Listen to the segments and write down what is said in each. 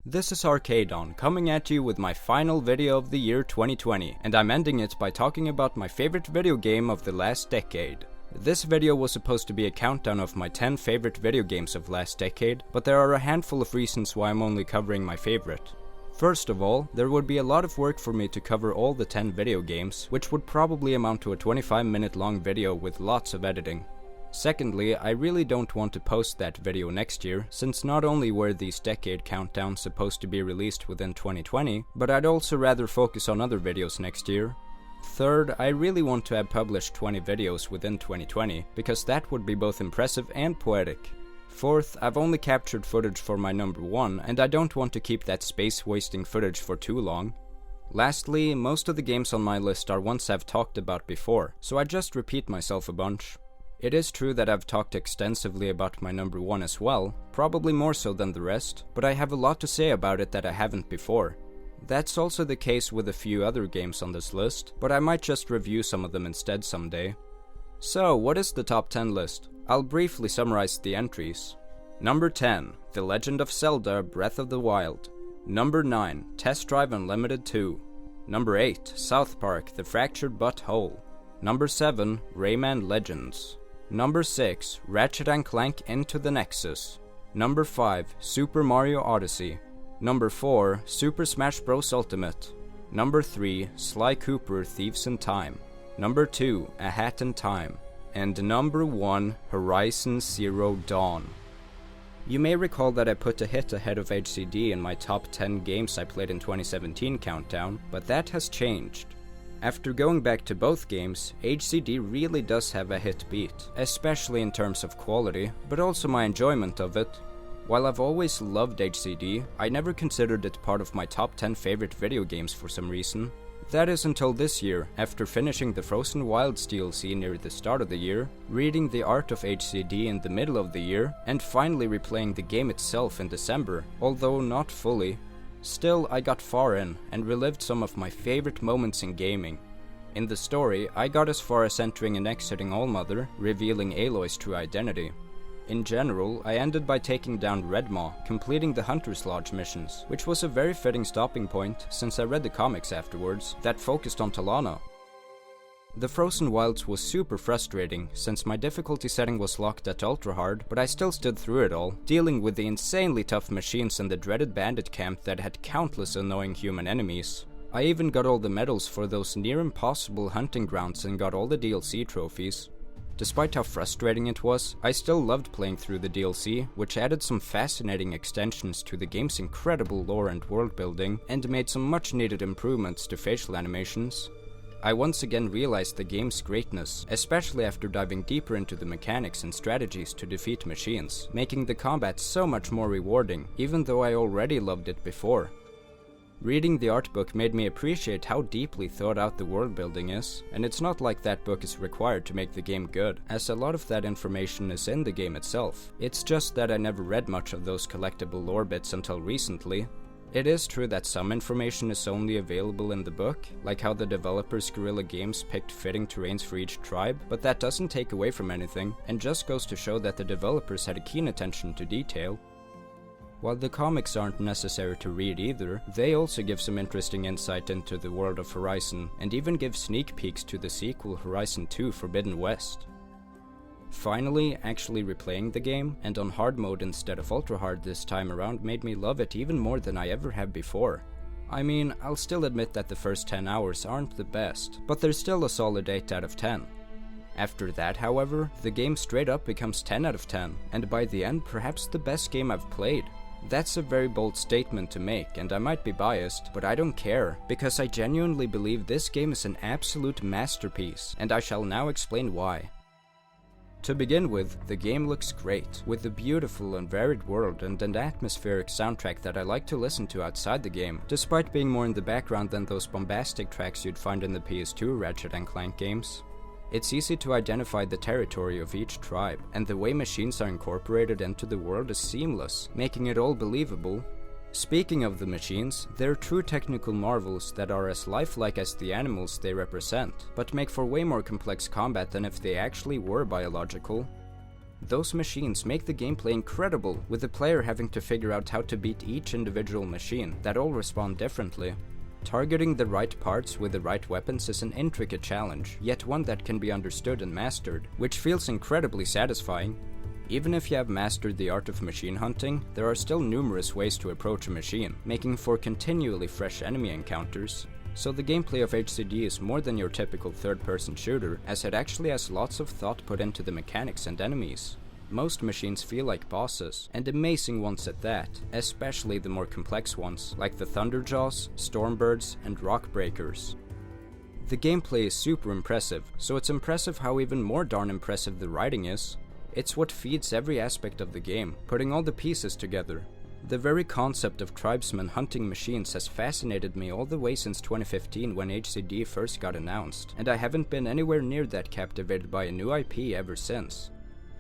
This is Arcadon, coming at you with my final video of the year 2020, and I'm ending it by talking about my favorite video game of the last decade. This video was supposed to be a countdown of my 10 favorite video games of last decade, but there are a handful of reasons why I'm only covering my favorite. First of all, there would be a lot of work for me to cover all the 10 video games, which would probably amount to a 25-minute long video with lots of editing. Secondly, I really don't want to post that video next year, since not only were these decade countdowns supposed to be released within 2020, but I'd also rather focus on other videos next year. Third, I really want to have published 20 videos within 2020, because that would be both impressive and poetic. Fourth, I've only captured footage for my number 1, and I don't want to keep that space-wasting footage for too long. Lastly, most of the games on my list are ones I've talked about before, so I just repeat myself a bunch. It is true that I've talked extensively about my number 1 as well, probably more so than the rest, but I have a lot to say about it that I haven't before. That's also the case with a few other games on this list, but I might just review some of them instead someday. So, what is the top 10 list? I'll briefly summarize the entries. Number 10, The Legend of Zelda: Breath of the Wild. Number 9, Test Drive Unlimited 2. Number 8, South Park: The Fractured But Whole. Number 7, Rayman Legends. Number 6, Ratchet & Clank Into the Nexus. Number 5, Super Mario Odyssey. Number 4, Super Smash Bros. Ultimate. Number 3, Sly Cooper: Thieves in Time. Number 2, A Hat in Time. And number 1, Horizon Zero Dawn. You may recall that I put a hit ahead of HCD in my top 10 games I played in 2017 countdown, but that has changed. After going back to both games, HCD really does have a hit beat, especially in terms of quality, but also my enjoyment of it. While I've always loved HCD, I never considered it part of my top 10 favorite video games for some reason. That is until this year, after finishing the Frozen Wilds DLC near the start of the year, reading The Art of HCD in the middle of the year, and finally replaying the game itself in December, although not fully. Still, I got far in, and relived some of my favorite moments in gaming. In the story, I got as far as entering and exiting Allmother, revealing Aloy's true identity. In general, I ended by taking down Red Maw, completing the Hunter's Lodge missions, which was a very fitting stopping point since I read the comics afterwards that focused on Talana. The Frozen Wilds was super frustrating, since my difficulty setting was locked at ultra hard, but I still stood through it all, dealing with the insanely tough machines and the dreaded bandit camp that had countless annoying human enemies. I even got all the medals for those near impossible hunting grounds and got all the DLC trophies. Despite how frustrating it was, I still loved playing through the DLC, which added some fascinating extensions to the game's incredible lore and world building, and made some much needed improvements to facial animations. I once again realized the game's greatness, especially after diving deeper into the mechanics and strategies to defeat machines, making the combat so much more rewarding, even though I already loved it before. Reading the art book made me appreciate how deeply thought out the world building is, and it's not like that book is required to make the game good, as a lot of that information is in the game itself. It's just that I never read much of those collectible lore bits until recently. It is true that some information is only available in the book, like how the developers Guerrilla Games picked fitting terrains for each tribe, but that doesn't take away from anything, and just goes to show that the developers had a keen attention to detail. While the comics aren't necessary to read either, they also give some interesting insight into the world of Horizon, and even give sneak peeks to the sequel Horizon 2 Forbidden West. Finally, actually replaying the game, and on hard mode instead of ultra hard this time around, made me love it even more than I ever have before. I mean, I'll still admit that the first 10 hours aren't the best, but they're still a solid 8 out of 10. After that, however, the game straight up becomes 10 out of 10, and by the end perhaps the best game I've played. That's a very bold statement to make, and I might be biased, but I don't care, because I genuinely believe this game is an absolute masterpiece, and I shall now explain why. To begin with, the game looks great, with a beautiful and varied world and an atmospheric soundtrack that I like to listen to outside the game, despite being more in the background than those bombastic tracks you'd find in the PS2 Ratchet & Clank games. It's easy to identify the territory of each tribe, and the way machines are incorporated into the world is seamless, making it all believable. Speaking of the machines, they're true technical marvels that are as lifelike as the animals they represent, but make for way more complex combat than if they actually were biological. Those machines make the gameplay incredible, with the player having to figure out how to beat each individual machine that all respond differently. Targeting the right parts with the right weapons is an intricate challenge, yet one that can be understood and mastered, which feels incredibly satisfying. Even if you have mastered the art of machine hunting, there are still numerous ways to approach a machine, making for continually fresh enemy encounters. So the gameplay of HCD is more than your typical third-person shooter, as it actually has lots of thought put into the mechanics and enemies. Most machines feel like bosses, and amazing ones at that, especially the more complex ones, like the Thunderjaws, Stormbirds, and Rockbreakers. The gameplay is super impressive, so it's impressive how even more darn impressive the writing is. It's what feeds every aspect of the game, putting all the pieces together. The very concept of tribesmen hunting machines has fascinated me all the way since 2015 when HCD first got announced, and I haven't been anywhere near that captivated by a new IP ever since.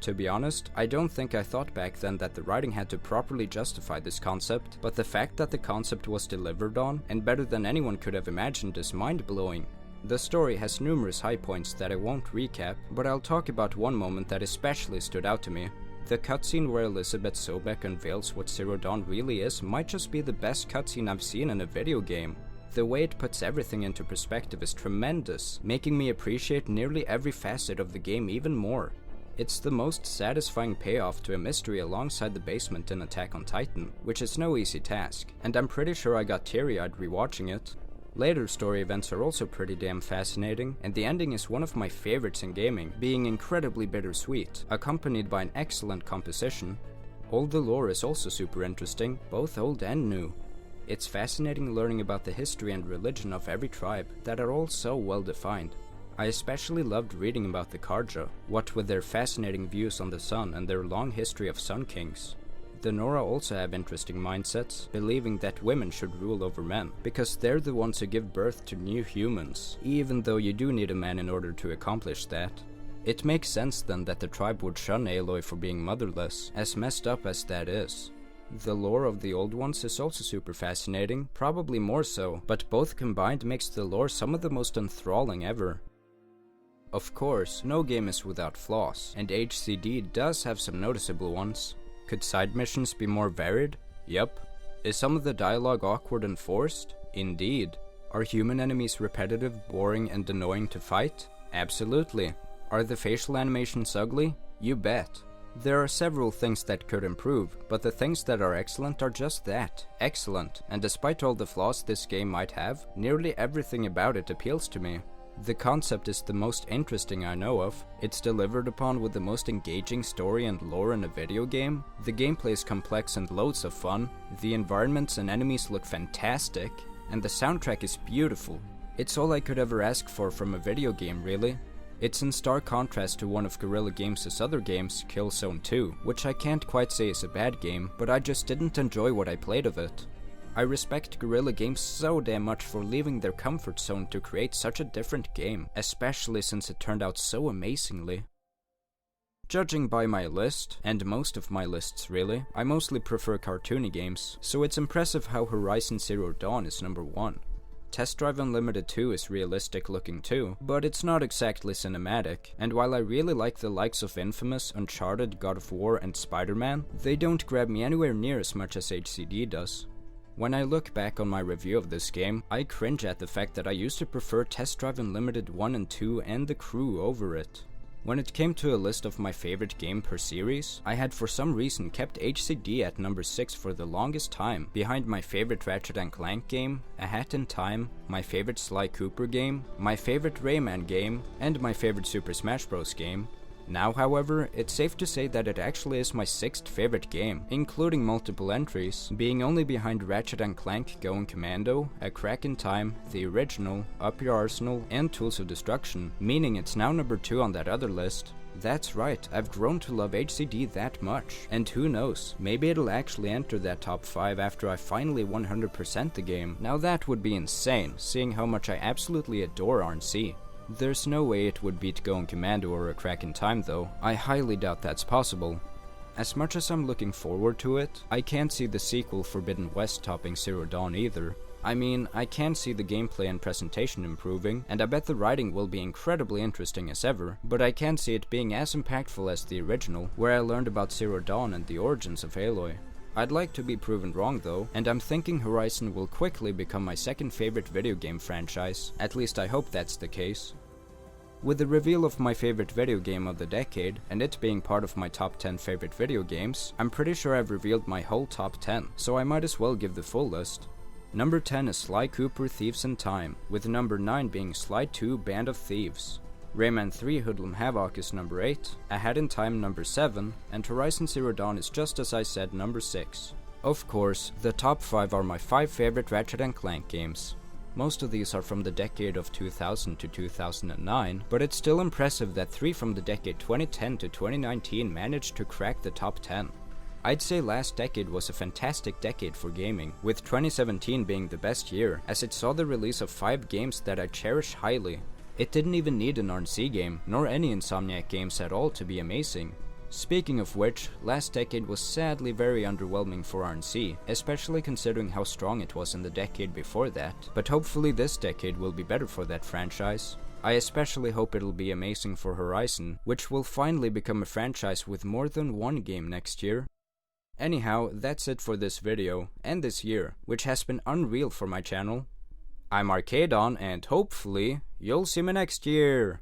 To be honest, I don't think I thought back then that the writing had to properly justify this concept, but the fact that the concept was delivered on, and better than anyone could have imagined, is mind-blowing. The story has numerous high points that I won't recap, but I'll talk about one moment that especially stood out to me. The cutscene where Elizabeth Sobek unveils what Zero Dawn really is might just be the best cutscene I've seen in a video game. The way it puts everything into perspective is tremendous, making me appreciate nearly every facet of the game even more. It's the most satisfying payoff to a mystery alongside the basement in Attack on Titan, which is no easy task, and I'm pretty sure I got teary-eyed rewatching it. Later story events are also pretty damn fascinating, and the ending is one of my favorites in gaming, being incredibly bittersweet, accompanied by an excellent composition. All the lore is also super interesting, both old and new. It's fascinating learning about the history and religion of every tribe that are all so well defined. I especially loved reading about the Karja, what with their fascinating views on the sun and their long history of Sun Kings. The Nora also have interesting mindsets, believing that women should rule over men, because they're the ones who give birth to new humans, even though you do need a man in order to accomplish that. It makes sense then that the tribe would shun Aloy for being motherless, as messed up as that is. The lore of the old ones is also super fascinating, probably more so, but both combined makes the lore some of the most enthralling ever. Of course, no game is without flaws, and HCD does have some noticeable ones. Could side missions be more varied? Yep. Is some of the dialogue awkward and forced? Indeed. Are human enemies repetitive, boring, and annoying to fight? Absolutely. Are the facial animations ugly? You bet. There are several things that could improve, but the things that are excellent are just that, excellent, and despite all the flaws this game might have, nearly everything about it appeals to me. The concept is the most interesting I know of, it's delivered upon with the most engaging story and lore in a video game, the gameplay is complex and loads of fun, the environments and enemies look fantastic, and the soundtrack is beautiful. It's all I could ever ask for from a video game, really. It's in stark contrast to one of Guerrilla Games' other games, Killzone 2, which I can't quite say is a bad game, but I just didn't enjoy what I played of it. I respect Guerrilla Games so damn much for leaving their comfort zone to create such a different game, especially since it turned out so amazingly. Judging by my list, and most of my lists really, I mostly prefer cartoony games, so it's impressive how Horizon Zero Dawn is number 1. Test Drive Unlimited 2 is realistic looking too, but it's not exactly cinematic, and while I really like the likes of Infamous, Uncharted, God of War, and Spider-Man, they don't grab me anywhere near as much as HCD does. When I look back on my review of this game, I cringe at the fact that I used to prefer Test Drive Unlimited 1 and 2 and The Crew over it. When it came to a list of my favorite game per series, I had for some reason kept HCD at number 6 for the longest time, behind my favorite Ratchet & Clank game, A Hat in Time, my favorite Sly Cooper game, my favorite Rayman game, and my favorite Super Smash Bros. Game. Now, however, it's safe to say that it actually is my 6th favorite game, including multiple entries, being only behind Ratchet & Clank Going Commando, A Crack in Time, the original, Up Your Arsenal, and Tools of Destruction, meaning it's now number 2 on that other list. That's right, I've grown to love HCD that much, and who knows, maybe it'll actually enter that top 5 after I finally 100% the game. Now that would be insane, seeing how much I absolutely adore RNC. There's no way it would beat Going Commando or A Crack in Time though, I highly doubt that's possible. As much as I'm looking forward to it, I can't see the sequel Forbidden West topping Zero Dawn either. I mean, I can see the gameplay and presentation improving, and I bet the writing will be incredibly interesting as ever, but I can't see it being as impactful as the original, where I learned about Zero Dawn and the origins of Aloy. I'd like to be proven wrong though, and I'm thinking Horizon will quickly become my second favorite video game franchise, at least I hope that's the case. With the reveal of my favorite video game of the decade, and it being part of my top 10 favorite video games, I'm pretty sure I've revealed my whole top 10, so I might as well give the full list. Number 10 is Sly Cooper Thieves in Time, with number 9 being Sly 2 Band of Thieves. Rayman 3 Hoodlum Havoc is number 8, A Hat in Time number 7, and Horizon Zero Dawn is just as I said number 6. Of course, the top 5 are my 5 favorite Ratchet & Clank games. Most of these are from the decade of 2000 to 2009, but it's still impressive that 3 from the decade 2010 to 2019 managed to crack the top 10. I'd say last decade was a fantastic decade for gaming, with 2017 being the best year, as it saw the release of 5 games that I cherish highly. It didn't even need an RNC game, nor any Insomniac games at all to be amazing. Speaking of which, last decade was sadly very underwhelming for RNC, especially considering how strong it was in the decade before that, but hopefully this decade will be better for that franchise. I especially hope it'll be amazing for Horizon, which will finally become a franchise with more than one game next year. Anyhow, that's it for this video, and this year, which has been unreal for my channel. I'm Arcadon, and hopefully, you'll see me next year!